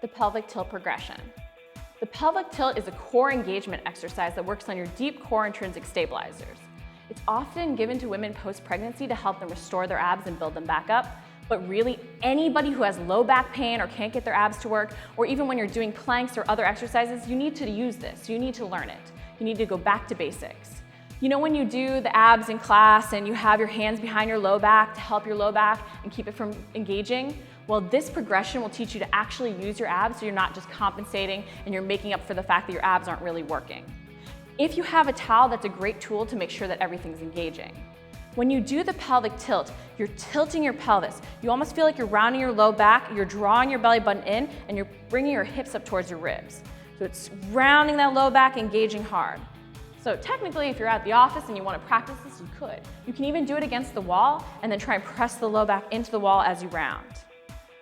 The pelvic tilt progression. The pelvic tilt is a core engagement exercise that works on your deep core intrinsic stabilizers. It's often given to women post-pregnancy to help them restore their abs and build them back up, but really anybody who has low back pain or can't get their abs to work, or even when you're doing planks or other exercises, you need to use this. You need to learn it. You need to go back to basics. You know when you do the abs in class and you have your hands behind your low back to help your low back and keep it from engaging? Well, this progression will teach you to actually use your abs so you're not just compensating and you're making up for the fact that your abs aren't really working. If you have a towel, that's a great tool to make sure that everything's engaging. When you do the pelvic tilt, you're tilting your pelvis. You almost feel like you're rounding your low back, you're drawing your belly button in, and you're bringing your hips up towards your ribs. So it's rounding that low back, engaging hard. So technically, if you're at the office and you want to practice this, you could. You can even do it against the wall and then try and press the low back into the wall as you round.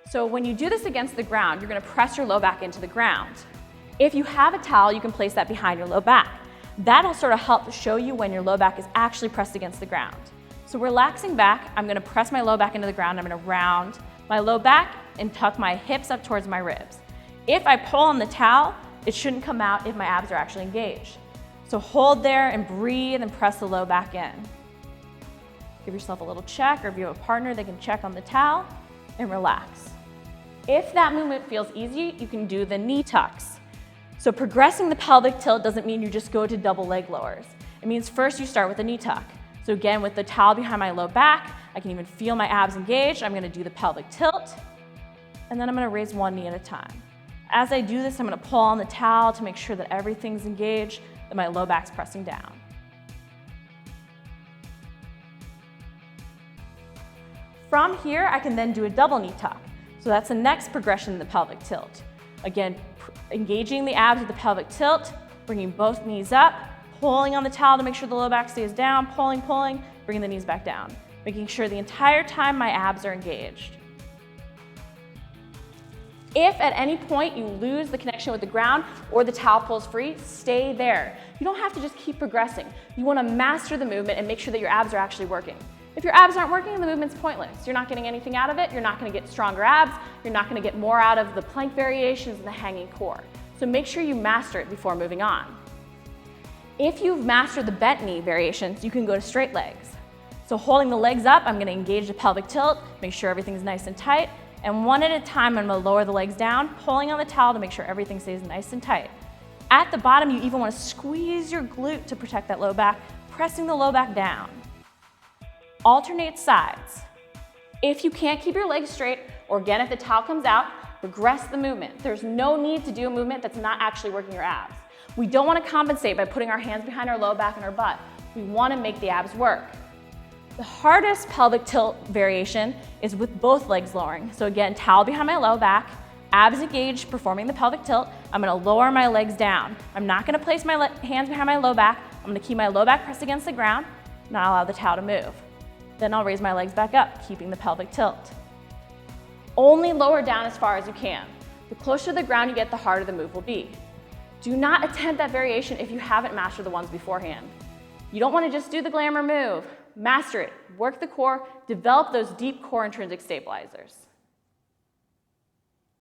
So when you do this against the ground, you're going to press your low back into the ground. If you have a towel, you can place that behind your low back. That'll sort of help show you when your low back is actually pressed against the ground. So relaxing back, I'm going to press my low back into the ground. I'm going to round my low back and tuck my hips up towards my ribs. If I pull on the towel, it shouldn't come out if my abs are actually engaged. So hold there and breathe and press the low back in. Give yourself a little check, or if you have a partner, they can check on the towel and relax. If that movement feels easy, you can do the knee tucks. So progressing the pelvic tilt doesn't mean you just go to double leg lowers. It means first you start with a knee tuck. So again, with the towel behind my low back, I can even feel my abs engaged. I'm gonna do the pelvic tilt, and then I'm gonna raise one knee at a time. As I do this, I'm gonna pull on the towel to make sure that everything's engaged, that my low back's pressing down. From here, I can then do a double knee tuck. So that's the next progression in the pelvic tilt. Again, engaging the abs with the pelvic tilt, bringing both knees up, pulling on the towel to make sure the low back stays down, pulling, bringing the knees back down, making sure the entire time my abs are engaged. If at any point you lose the connection with the ground or the towel pulls free, stay there. You don't have to just keep progressing. You want to master the movement and make sure that your abs are actually working. If your abs aren't working, the movement's pointless. You're not getting anything out of it. You're not going to get stronger abs. You're not going to get more out of the plank variations and the hanging core. So make sure you master it before moving on. If you've mastered the bent knee variations, you can go to straight legs. So holding the legs up, I'm going to engage the pelvic tilt, make sure everything's nice and tight. And one at a time, I'm going to lower the legs down, pulling on the towel to make sure everything stays nice and tight. At the bottom, you even want to squeeze your glute to protect that low back, pressing the low back down. Alternate sides. If you can't keep your legs straight, or again, if the towel comes out, regress the movement. There's no need to do a movement that's not actually working your abs. We don't want to compensate by putting our hands behind our low back and our butt. We want to make the abs work. The hardest pelvic tilt variation is with both legs lowering. So again, towel behind my low back, abs engaged, performing the pelvic tilt. I'm going to lower my legs down. I'm not going to place my hands behind my low back. I'm going to keep my low back pressed against the ground, not allow the towel to move. Then I'll raise my legs back up, keeping the pelvic tilt. Only lower down as far as you can. The closer to the ground you get, the harder the move will be. Do not attempt that variation if you haven't mastered the ones beforehand. You don't want to just do the glamour move. Master it, work the core, develop those deep core intrinsic stabilizers.